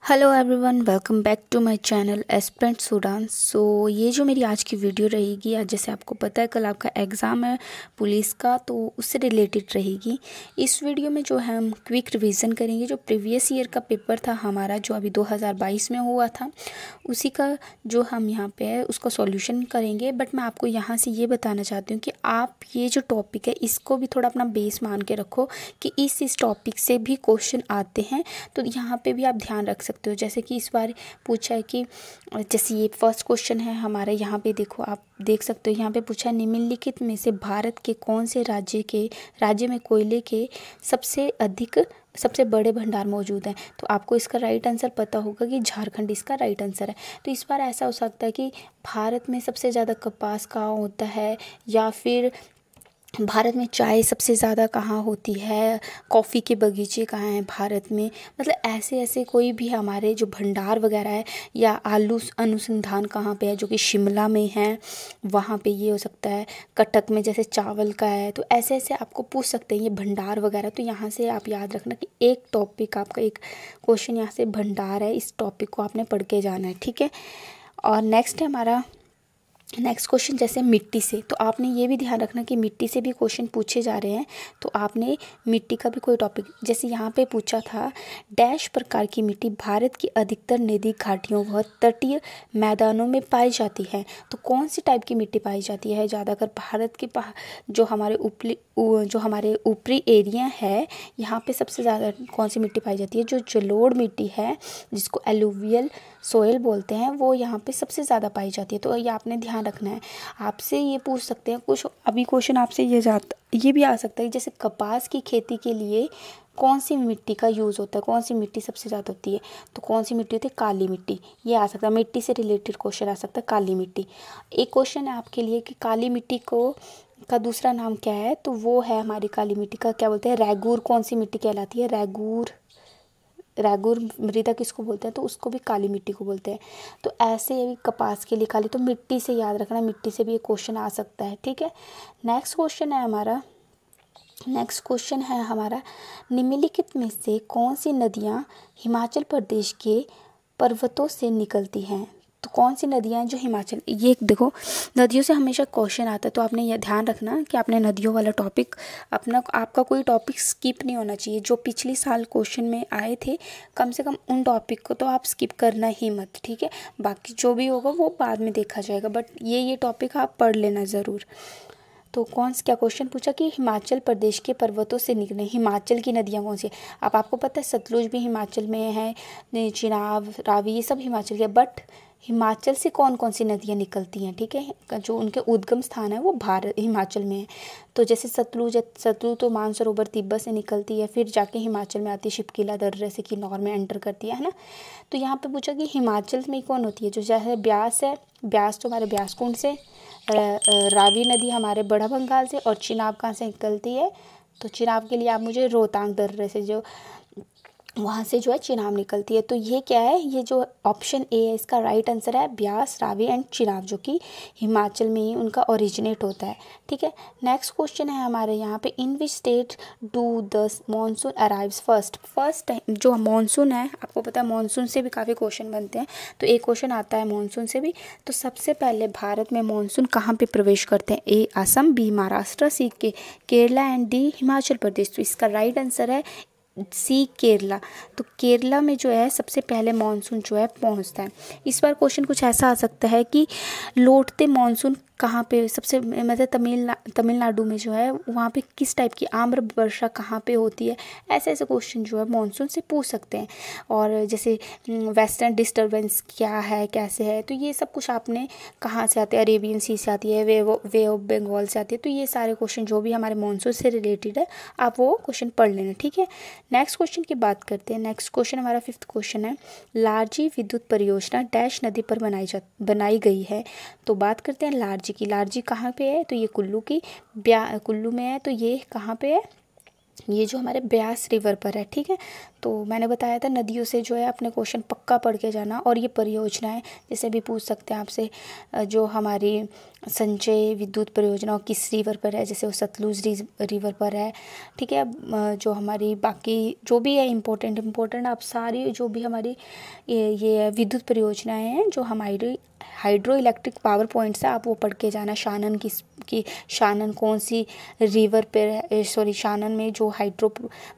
Hello everyone, welcome back to my channel aspirant Sudhan. So ये जो मेरी आज की वीडियो रहेगी, आज जैसे आपको पता है कल आपका एग्ज़ाम है पुलिस का, तो उससे रिलेटेड रहेगी। इस वीडियो में जो है हम क्विक रिवीजन करेंगे। जो प्रीवियस ईयर का पेपर था हमारा, जो अभी 2022 में हुआ था, उसी का जो हम यहाँ पे है उसका सॉल्यूशन करेंगे। बट मैं आपको यहाँ से ये बताना चाहती हूँ कि आप ये जो टॉपिक है इसको भी थोड़ा अपना बेस मान के रखो कि इस टॉपिक से भी क्वेश्चन आते हैं, तो यहाँ पे भी आप ध्यान रख सकते हो। जैसे कि इस बार पूछा है कि जैसे ये फर्स्ट क्वेश्चन है हमारे, यहाँ पे देखो, आप देख सकते हो यहाँ पे पूछा है निम्नलिखित में से भारत के कौन से राज्य में कोयले के सबसे बड़े भंडार मौजूद हैं। तो आपको इसका राइट आंसर पता होगा कि झारखंड इसका राइट आंसर है। तो इस बार ऐसा हो सकता है कि भारत में सबसे ज़्यादा कपास कहाँ होता है, या फिर भारत में चाय सबसे ज़्यादा कहाँ होती है, कॉफ़ी के बगीचे कहाँ हैं भारत में। मतलब ऐसे ऐसे कोई भी हमारे जो भंडार वगैरह है, या आलू अनुसंधान कहाँ पे है, जो कि शिमला में है, वहाँ पे ये हो सकता है। कटक में जैसे चावल का है, तो ऐसे ऐसे आपको पूछ सकते हैं ये भंडार वगैरह। तो यहाँ से आप याद रखना कि एक टॉपिक आपका, एक क्वेश्चन यहाँ से भंडार है, इस टॉपिक को आपने पढ़ के जाना है, ठीक है। और नेक्स्ट है हमारा नेक्स्ट क्वेश्चन जैसे मिट्टी से। तो आपने ये भी ध्यान रखना कि मिट्टी से भी क्वेश्चन पूछे जा रहे हैं, तो आपने मिट्टी का भी कोई टॉपिक, जैसे यहाँ पे पूछा था डैश प्रकार की मिट्टी भारत की अधिकतर नदी घाटियों व तटीय मैदानों में पाई जाती है। तो कौन सी टाइप की मिट्टी पाई जाती है ज़्यादातर भारत के जो हमारे ऊपरी एरिया है, यहाँ पे सबसे ज़्यादा कौन सी मिट्टी पाई जाती है? जो जलोढ़ मिट्टी है, जिसको एलुवियल सोयल बोलते हैं, वो यहाँ पे सबसे ज़्यादा पाई जाती है। तो ये आपने ध्यान रखना है। आपसे ये पूछ सकते हैं कुछ अभी क्वेश्चन आपसे ये भी आ सकता है, जैसे कपास की खेती के लिए कौन सी मिट्टी का यूज़ होता है, कौन सी मिट्टी सबसे ज़्यादा होती है? तो कौन सी मिट्टी होती है? काली मिट्टी। ये आ सकता है, मिट्टी से रिलेटेड क्वेश्चन आ सकता है, काली मिट्टी। एक क्वेश्चन है आपके लिए कि काली मिट्टी का दूसरा नाम क्या है? तो वो है हमारी काली मिट्टी का क्या बोलते हैं? रैगूर। कौन सी मिट्टी कहलाती है? रैगूर मृदा किसको बोलते हैं? तो उसको भी काली मिट्टी को बोलते हैं। तो ऐसे ही कपास के लिए काली, तो मिट्टी से याद रखना, मिट्टी से भी एक क्वेश्चन आ सकता है, ठीक है। नेक्स्ट क्वेश्चन है हमारा निम्नलिखित में से कौन सी नदियाँ हिमाचल प्रदेश के पर्वतों से निकलती हैं? तो कौन सी नदियाँ हैं जो हिमाचल, ये देखो नदियों से हमेशा क्वेश्चन आता है, तो आपने यह ध्यान रखना कि आपने नदियों वाला टॉपिक आपका कोई टॉपिक स्किप नहीं होना चाहिए। जो पिछले साल क्वेश्चन में आए थे, कम से कम उन टॉपिक को तो आप स्किप करना ही मत, ठीक है। बाकी जो भी होगा वो बाद में देखा जाएगा, बट ये टॉपिक आप पढ़ लेना ज़रूर। तो क्या क्वेश्चन पूछा कि हिमाचल प्रदेश के पर्वतों से निकले हिमाचल की नदियाँ कौन सी है? अब आपको पता है सतलुज भी हिमाचल में है, चिनाब, रावी, ये सब हिमाचल के, बट हिमाचल से कौन कौन सी नदियाँ निकलती हैं, ठीक है। जो उनके उद्गम स्थान है वो हिमाचल में है। तो जैसे सतलुज तो मानसरोवर तिब्बत से निकलती है, फिर जाके हिमाचल में आती है, शिपकिला दर्रे से किन्नौर में एंटर करती है ना। तो यहाँ पे पूछा कि हिमाचल में कौन होती है? जो जैसे ब्यास है, ब्यास तो हमारे ब्यास कुंड से, रावी नदी हमारे बड़ा भंगाल से, और चिनाब कहाँ से निकलती है? तो चिनाब के लिए आप मुझे रोहतांग दर्रे से, जो वहाँ से जो है चिनाब निकलती है। तो ये क्या है? ये जो ऑप्शन ए है इसका राइट आंसर है, ब्यास, रावी एंड चिनाब, जो कि हिमाचल में ही उनका ओरिजिनेट होता है, ठीक है। नेक्स्ट क्वेश्चन है हमारे यहाँ पे in which state do the monsoon arrives first time. जो मॉनसून है, आपको पता है मॉनसून से भी काफ़ी क्वेश्चन बनते हैं, तो एक क्वेश्चन आता है मॉनसून से भी। तो सबसे पहले भारत में मॉनसून कहाँ पे प्रवेश करते हैं? A Assam, B Maharashtra, C Kerala and D Himachal Pradesh. तो इसका राइट आंसर है सी, केरला। तो केरला में जो है सबसे पहले मानसून जो है पहुंचता है। इस बार क्वेश्चन कुछ ऐसा आ सकता है कि लौटते मानसून कहाँ पे सबसे, मतलब तमिलनाडु में जो है वहाँ पे किस टाइप की आम्र वर्षा कहाँ पे होती है? ऐसे ऐसे क्वेश्चन जो है मानसून से पूछ सकते हैं। और जैसे वेस्टर्न डिस्टर्बेंस क्या है, कैसे है, तो ये सब कुछ आपने कहाँ से आते हैं? अरेबियन सी से आती है, वे ऑफ बंगाल से आती है। तो ये सारे क्वेश्चन जो भी हमारे मानसून से रिलेटेड है, आप वो क्वेश्चन पढ़ लेना, ठीक है। नेक्स्ट क्वेश्चन की बात करते हैं। नेक्स्ट क्वेश्चन हमारा फिफ्थ क्वेश्चन है लारजी विद्युत परियोजना डैश नदी पर बनाई गई है। तो बात करते हैं लारजी की। लारजी कहाँ पे है? तो ये कुल्लू में है। तो ये कहाँ पे है? ये जो हमारे ब्यास रिवर पर है, ठीक है। तो मैंने बताया था नदियों से जो है अपने क्वेश्चन पक्का पढ़ के जाना। और ये परियोजनाएं जैसे भी पूछ सकते हैं आपसे, जो हमारी संचय विद्युत परियोजना किस रिवर पर है, जैसे वो सतलुज रिवर पर है। ठीक है, जो हमारी बाकी जो भी है इम्पोर्टेंट आप सारी जो भी हमारी ये विद्युत परियोजनाएं हैं, जो हमारी हाइड्रो इलेक्ट्रिक पावर पॉइंट्स है, आप वो पढ़ के जाना। शानन कौन सी रिवर पर है, सॉरी शानन में जो हाइड्रो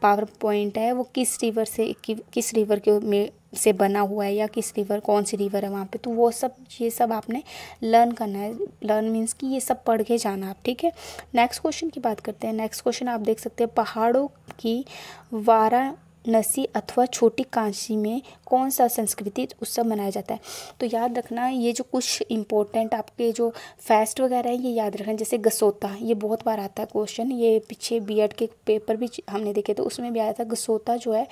पावर पॉइंट है वो किस रिवर से किस रिवर के में से बना हुआ है, या किस रिवर कौन सी रिवर है वहाँ पे। तो वो सब ये सब आपने लर्न करना है। लर्न मीन्स कि ये सब पढ़ के जाना आप। ठीक है, नेक्स्ट क्वेश्चन की बात करते हैं। नेक्स्ट क्वेश्चन आप देख सकते हैं, पहाड़ों की वाराणसी अथवा छोटी काशी में कौन सा संस्कृति उत्सव मनाया जाता है। तो याद रखना, ये जो कुछ इम्पोर्टेंट आपके जो फेस्ट वगैरह है ये याद रखना। जैसे गसोता, ये बहुत बार आता है क्वेश्चन, ये पीछे बीएड के पेपर भी हमने देखे तो उसमें भी आया था। गसोता जो है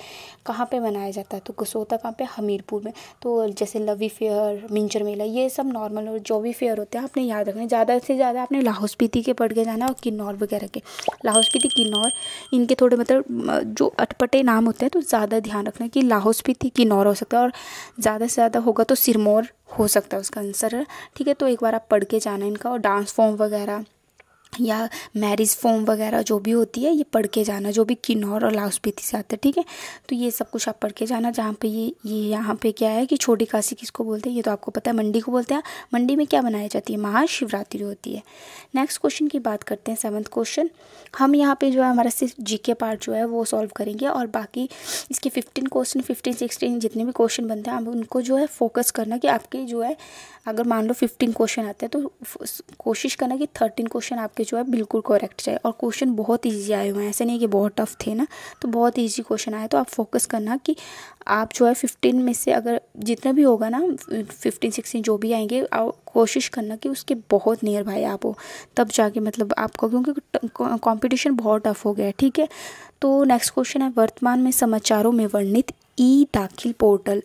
कहाँ पे मनाया जाता है, तो गसोता कहाँ पे, हमीरपुर में। तो जैसे लवी फेयर, मिंजर मेला, ये सब नॉर्मल और जो भी फेयर होते हैं आपने याद रखना। ज़्यादा से ज़्यादा आपने लाहौल स्पीति के पढ़ के जाना और किन्नौर वगैरह के। लाहौल स्पीति, किन्नौर, इनके थोड़े मतलब जो अटपटे नाम होते हैं तो ज़्यादा ध्यान रखना कि लाहौल स्पीति किन्नौर हो सकता है, और ज़्यादा से ज़्यादा होगा तो सिरमौर हो सकता है उसका आंसर। ठीक है, तो एक बार आप पढ़ के जाना इनका। और डांस फॉर्म वगैरह या मैरिज फॉर्म वगैरह जो भी होती है ये पढ़ के जाना, जो भी किन्नौर और लाहौल स्पीति से आता है। ठीक है, तो ये सब कुछ आप पढ़ के जाना। जहाँ पे ये यहाँ पे क्या है कि छोटी काशी किसको बोलते हैं, ये तो आपको पता है, मंडी को बोलते हैं। मंडी में क्या बनाई जाती है, महाशिवरात्रि होती है। नेक्स्ट क्वेश्चन की बात करते हैं, 7th क्वेश्चन। हम यहाँ पे जो है हमारा सिर्फ जीके पार्ट जो है वो सॉल्व करेंगे, और बाकी इसके 15 क्वेश्चन 15 16 जितने भी क्वेश्चन बनते हैं आप उनको जो है फोकस करना कि आपके जो है अगर मान लो 15 क्वेश्चन आते हैं तो कोशिश करना कि 13 क्वेश्चन आपके जो है बिल्कुल करेक्ट जाए। और क्वेश्चन बहुत ईजी आए हुए हैं, ऐसे नहीं कि बहुत टफ थे ना, तो बहुत ईजी क्वेश्चन आए। तो आप फोकस करना कि आप जो है 15 में से अगर जितना भी होगा ना 15 16 जो भी आएंगे, कोशिश करना कि उसके बहुत नियर बाय आप हो, तब जाके मतलब आपको, क्योंकि कंपटीशन बहुत टफ हो गया है। ठीक है, तो नेक्स्ट क्वेश्चन है, वर्तमान में समाचारों में वर्णित ई दाखिल पोर्टल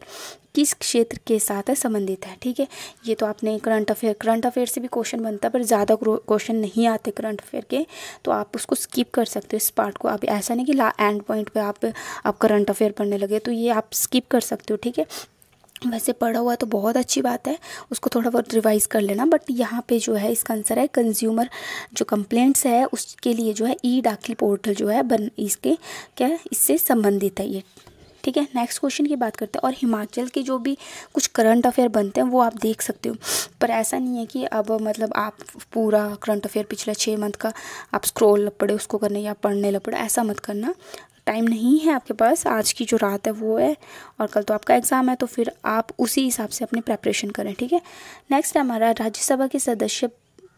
किस क्षेत्र के साथ संबंधित है। ठीक है, ये तो आपने करंट अफेयर से भी क्वेश्चन बनता है, पर ज़्यादा क्वेश्चन नहीं आते करंट अफेयर के, तो आप उसको स्किप कर सकते हो इस पार्ट को। आप ऐसा नहीं कि एंड पॉइंट पे आप करंट अफेयर पढ़ने लगे, तो ये आप स्किप कर सकते हो। ठीक है, वैसे पढ़ा हुआ तो बहुत अच्छी बात है, उसको थोड़ा बहुत रिवाइज कर लेना। बट यहाँ पे जो है इसका आंसर है कंज्यूमर जो कंप्लेंट्स है उसके लिए जो है ई दाखिल पोर्टल जो है इसके क्या इससे संबंधित है ये। ठीक है, नेक्स्ट क्वेश्चन की बात करते हैं। और हिमाचल के जो भी कुछ करंट अफेयर बनते हैं वो आप देख सकते हो, पर ऐसा नहीं है कि अब मतलब आप पूरा करंट अफेयर पिछले 6 मंथ का आप स्क्रॉल लग पड़े उसको करने या पढ़ने लग पड़े, ऐसा मत करना। टाइम नहीं है आपके पास, आज की जो रात है वो है, और कल तो आपका एग्ज़ाम है, तो फिर आप उसी हिसाब से अपनी प्रेपरेशन करें। ठीक है, नेक्स्ट हमारा राज्यसभा के सदस्य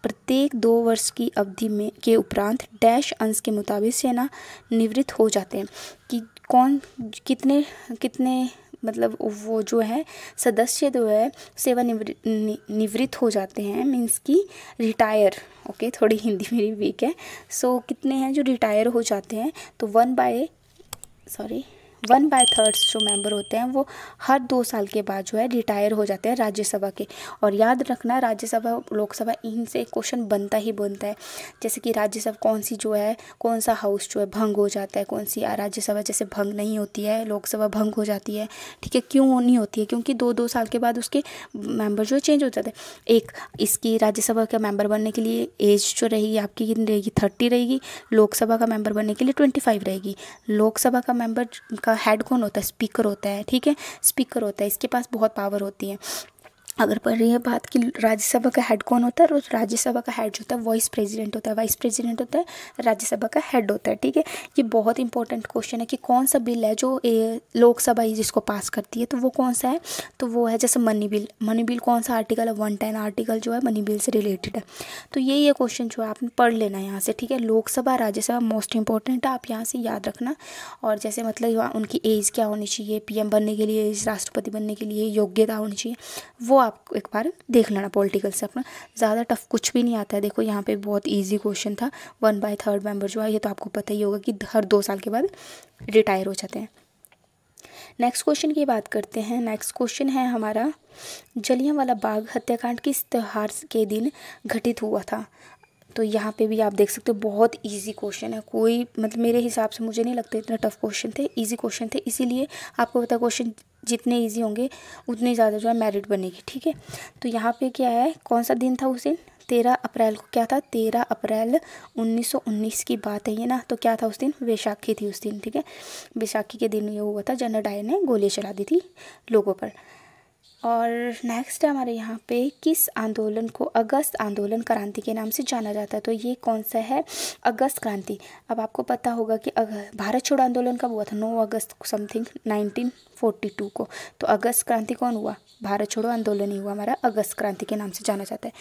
प्रत्येक 2 वर्ष की अवधि में के उपरांत डैश अंश के मुताबिक सेना निवृत्त हो जाते हैं। कि कौन कितने मतलब वो जो है सदस्य जो है सेवा निवृत्त हो जाते हैं, मीन्स कि रिटायर। ओके, थोड़ी हिंदी मेरी वीक है। सो कितने हैं जो रिटायर हो जाते हैं, तो 1/3 जो मेंबर होते हैं वो हर 2 साल के बाद जो है रिटायर हो जाते हैं राज्यसभा के। और याद रखना, राज्यसभा लोकसभा इनसे क्वेश्चन बनता ही बनता है। जैसे कि राज्यसभा कौन सी जो है, कौन सा हाउस जो है भंग हो जाता है, कौन सी राज्यसभा जैसे भंग नहीं होती है, लोकसभा भंग हो जाती है। ठीक है, क्यों नहीं होती है, क्योंकि 2-2 साल के बाद उसके मेंबर जो चेंज हो जाते हैं। एक इसकी राज्यसभा का मेंबर बनने के लिए एज जो रहेगी आपकी कितनी रहेगी, 30 रहेगी। लोकसभा का मेंबर बनने के लिए 25 रहेगी। लोकसभा का मेंबर का हेड कौन होता है, स्पीकर होता है। ठीक है, स्पीकर होता है, इसके पास बहुत पावर होती है। अगर पढ़ रही है बात कि राज्यसभा का हेड कौन होता है, और राज्यसभा का हेड जो होता है वाइस प्रेसिडेंट होता है। वाइस प्रेसिडेंट होता है, राज्यसभा का हेड होता है। ठीक है, ये बहुत इंपॉर्टेंट क्वेश्चन है कि कौन सा बिल है जो लोकसभा ही जिसको पास करती है, तो वो कौन सा है, तो वो है जैसे मनी बिल। मनी बिल कौन सा आर्टिकल है, 110 आर्टिकल जो है मनी बिल से रिलेटेड है। तो ये क्वेश्चन जो है आपने पढ़ लेना यहाँ से। ठीक है, लोकसभा राज्यसभा मोस्ट इंपॉर्टेंट है, आप यहाँ से याद रखना। और जैसे मतलब उनकी एज क्या होनी चाहिए, PM बनने के लिए, राष्ट्रपति बनने के लिए योग्यता होनी चाहिए, वो आप एक बार देख लेना पॉलिटिकल से अपना। ज़्यादा टफ कुछ भी नहीं आता है। देखो यहाँ पे बहुत इजी क्वेश्चन था, 1/3 मेंबर जो है, ये तो आपको पता ही होगा कि हर 2 साल के बाद रिटायर हो जाते हैं। नेक्स्ट क्वेश्चन की बात करते हैं। नेक्स्ट क्वेश्चन है हमारा, जलियांवाला बाग हत्याकांड किस त्योहार के दिन घटित हुआ था। तो यहाँ पे भी आप देख सकते हो बहुत इजी क्वेश्चन है, कोई मतलब मेरे हिसाब से मुझे नहीं लगता इतना टफ क्वेश्चन थे, इजी क्वेश्चन थे। इसीलिए आपको पता है क्वेश्चन जितने इजी होंगे उतने ज़्यादा जो है मेरिट बनेगी। ठीक है, तो यहाँ पे क्या है, कौन सा दिन था उस दिन, 13 अप्रैल को क्या था, 13 अप्रैल 1919 की बात है ये ना। तो क्या था उस दिन, वैशाखी थी उस दिन, ठीक है। वैशाखी के दिन ये हुआ था, जनरल डायर ने गोली चला दी थी लोगों पर। और नेक्स्ट है हमारे यहाँ पे, किस आंदोलन को अगस्त आंदोलन क्रांति के नाम से जाना जाता है। तो ये कौन सा है, अगस्त क्रांति। अब आपको पता होगा कि भारत छोड़ो आंदोलन कब हुआ था, 9 अगस्त समथिंग 1942 को। तो अगस्त क्रांति कौन हुआ, भारत छोड़ो आंदोलन ही हुआ हमारा, अगस्त क्रांति के नाम से जाना जाता है।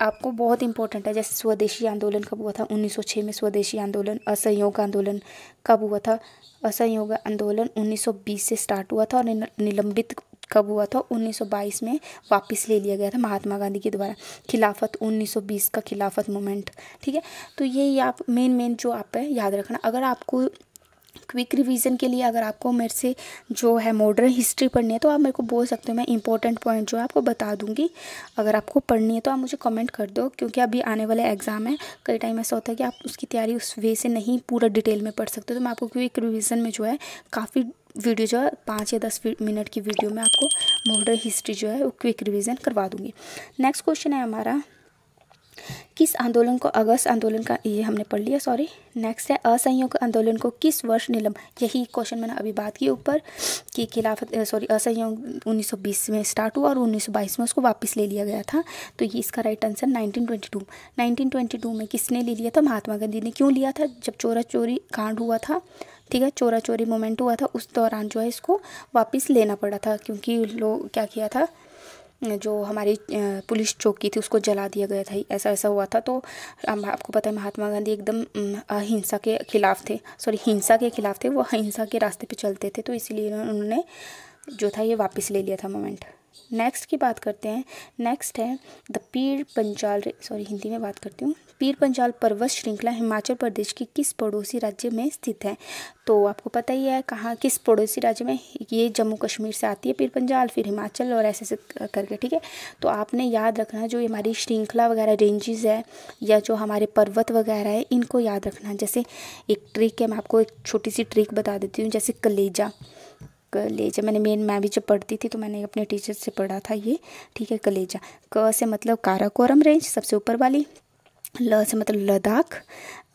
आपको बहुत इंपॉर्टेंट है, जैसे स्वदेशी आंदोलन कब हुआ था, 1906 में स्वदेशी आंदोलन। असहयोग आंदोलन कब हुआ था, असहयोग आंदोलन 1920 से स्टार्ट हुआ था और निलंबित कब हुआ था, 1922 में वापस ले लिया गया था महात्मा गांधी के द्वारा। खिलाफत 1920 का खिलाफत मूवमेंट, ठीक है। तो ये आप मेन जो आप है याद रखना। अगर आपको क्विक रिवीजन के लिए अगर आपको मेरे से जो है मॉडर्न हिस्ट्री पढ़नी है तो आप मेरे को बोल सकते हो, मैं इंपॉर्टेंट पॉइंट जो है आपको बता दूंगी। अगर आपको पढ़नी है तो आप मुझे कमेंट कर दो, क्योंकि अभी आने वाले एग्जाम है, कई टाइम ऐसा होता है कि आप उसकी तैयारी उस वे से नहीं पूरा डिटेल में पढ़ सकते। तो मैं आपको क्विक रिवीजन में जो है काफ़ी वीडियो जो है 5 या 10 मिनट की वीडियो में आपको मॉडर्न हिस्ट्री जो है वो क्विक रिवीजन करवा दूंगी। नेक्स्ट क्वेश्चन है हमारा, किस आंदोलन को अगस्त आंदोलन का, ये हमने पढ़ लिया सॉरी। नेक्स्ट है, असहयोग आंदोलन को किस वर्ष यही क्वेश्चन मैंने अभी बात की ऊपर कि खिलाफत असहयोग 1920 में स्टार्ट हुआ और 1922 में उसको वापस ले लिया गया था। तो ये इसका राइट आंसर 1922 में किसने ले लिया था, महात्मा गांधी ने। क्यों लिया था, जब चोरा चोरी कांड हुआ था, ठीक है, चोरा चोरी मोमेंट हुआ था, उस दौरान जो है इसको वापस लेना पड़ा था, क्योंकि लोग क्या किया था, जो हमारी पुलिस चौकी थी उसको जला दिया गया था, ऐसा हुआ था। तो आपको पता है महात्मा गांधी एकदम अहिंसा के खिलाफ थे, हिंसा के खिलाफ थे, वो अहिंसा के रास्ते पे चलते थे। तो इसीलिए उन्होंने जो था ये वापस ले लिया था मोमेंट। नेक्स्ट की बात करते हैं। नेक्स्ट है द पीर पंजाल, हिंदी में बात करती हूँ। पीर पंजाल पर्वत श्रृंखला हिमाचल प्रदेश के किस पड़ोसी राज्य में स्थित है। तो आपको पता ही है कहाँ, किस पड़ोसी राज्य में, ये जम्मू कश्मीर से आती है पीर पंजाल, फिर हिमाचल और ऐसे करके, ठीक है। तो आपने याद रखना, जो हमारी श्रृंखला वगैरह रेंजेस है या जो हमारे पर्वत वगैरह है, इनको याद रखना। जैसे एक ट्रिक है, मैं आपको एक छोटी सी ट्रिक बता देती हूँ। जैसे कलेजा मैं भी जब पढ़ती थी तो मैंने अपने टीचर से पढ़ा था ये, ठीक है। कलेजा, क से मतलब काराकोरम रेंज सबसे ऊपर वाली, ल से मतलब लद्दाख,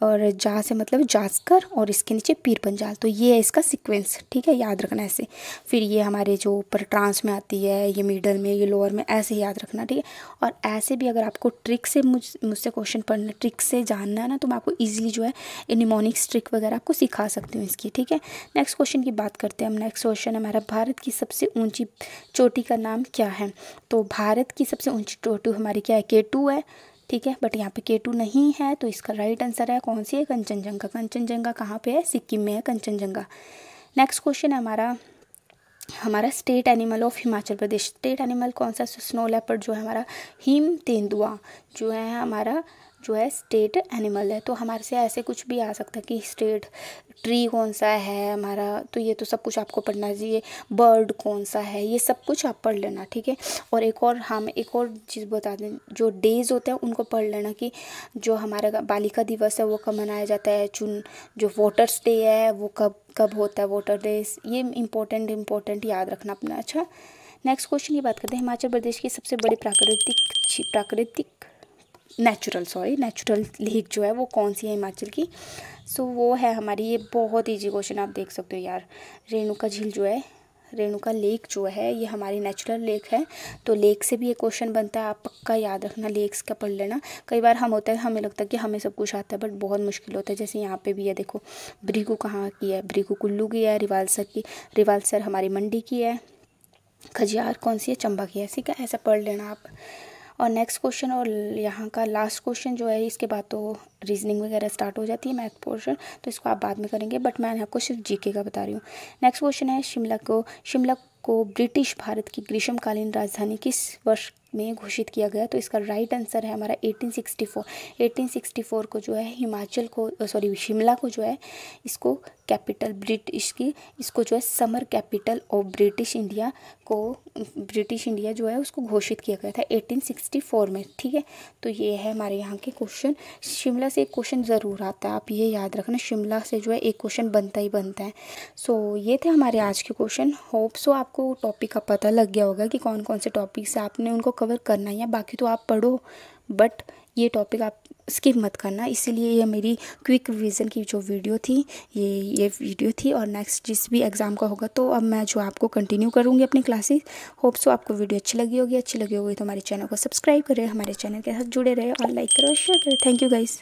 और जा से मतलब जास्कर, और इसके नीचे पीर पंजाल। तो ये है इसका सीक्वेंस, ठीक है, याद रखना ऐसे। फिर ये हमारे जो ऊपर ट्रांस में आती है, ये मिडल में, ये लोअर में, ऐसे याद रखना, ठीक है। और ऐसे भी अगर आपको ट्रिक से मुझसे क्वेश्चन पढ़ना, ट्रिक से जानना है ना, तो मैं आपको ईजिली जो है निमोनिक्स ट्रिक वगैरह आपको सिखा सकती हूँ इसकी, ठीक है। नेक्स्ट क्वेश्चन की बात करते हैं हम। नेक्स्ट क्वेश्चन हमारा, भारत की सबसे ऊँची चोटी का नाम क्या है। तो भारत की सबसे ऊँची चोटी हमारी क्या है, K2 है, ठीक है। बट यहाँ पे K2 नहीं है, तो इसका राइट आंसर है कौन सी है, कंचनजंगा। कंचनजंगा कहाँ पे है, सिक्किम में है कंचनजंगा। नेक्स्ट क्वेश्चन है हमारा state animal of Himachal Pradesh. State animal कौन सा, स्नो लेपर्ड जो है हमारा, हिम तेंदुआ जो है हमारा जो है स्टेट एनिमल है। तो हमारे से ऐसे कुछ भी आ सकता है कि स्टेट ट्री कौन सा है हमारा, तो ये तो सब कुछ आपको पढ़ना चाहिए। बर्ड कौन सा है, ये सब कुछ आप पढ़ लेना, ठीक है। और एक और चीज़ बता दें, जो डेज़ होते हैं उनको पढ़ लेना कि जो हमारा बालिका दिवस है वो कब मनाया जाता है, जो वोटर्स डे है वो कब होता है, वोटर डे, ये इम्पोर्टेंट याद रखना अपना। अच्छा, नेक्स्ट क्वेश्चन की बात करते हैं। हिमाचल प्रदेश की सबसे बड़ी नेचुरल लेक जो है वो कौन सी है हिमाचल की। सो वो है हमारी, ये बहुत ईजी क्वेश्चन आप देख सकते हो यार, रेणुका झील जो है, रेणुका लेक जो है ये हमारी नेचुरल लेक है। तो लेक से भी ये क्वेश्चन बनता है, आप पक्का याद रखना, लेक्स का पढ़ लेना। कई बार हमें लगता है कि हमें सब कुछ आता है, बट बहुत मुश्किल होता है। जैसे यहाँ पे भी है, देखो भृगु कहाँ की है, भृगु कुल्लू की है, रिवालसर हमारी मंडी की है, खजियार कौन सी है, चंबा की है, ठीक है। ऐसा पढ़ लेना आप। और नेक्स्ट क्वेश्चन और यहाँ का लास्ट क्वेश्चन जो है, इसके बाद तो रीजनिंग वगैरह स्टार्ट हो जाती है, मैथ पोर्शन, तो इसको आप बाद में करेंगे, बट मैं आपको सिर्फ जीके का बता रही हूँ। नेक्स्ट क्वेश्चन है, शिमला को ब्रिटिश भारत की ग्रीष्मकालीन राजधानी किस वर्ष में घोषित किया गया। तो इसका राइट आंसर है हमारा 1864 को जो है शिमला को जो है इसको कैपिटल इसको जो है summer capital of British India जो है उसको घोषित किया गया था 1864 में, ठीक है। तो ये है हमारे यहाँ के क्वेश्चन। शिमला से एक क्वेश्चन ज़रूर आता है, आप ये याद रखना, शिमला से जो है एक क्वेश्चन बनता ही बनता है। सो ये थे हमारे आज के क्वेश्चन। होप सो आपको टॉपिक का पता लग गया होगा कि कौन कौन से टॉपिक से आपने उनको कवर करना ही है, बाकी तो आप पढ़ो बट ये टॉपिक आप स्किप मत करना। इसीलिए ये मेरी क्विक रिवीजन की जो वीडियो थी ये वीडियो थी। और नेक्स्ट जिस भी एग्ज़ाम का होगा तो अब मैं जो आपको कंटिन्यू करूँगी अपनी क्लासेस। होप सो आपको वीडियो अच्छी लगी होगी तो हमारे चैनल को सब्सक्राइब करें, हमारे चैनल के साथ जुड़े रहे और लाइक करें और शेयर करें। Thank you guys.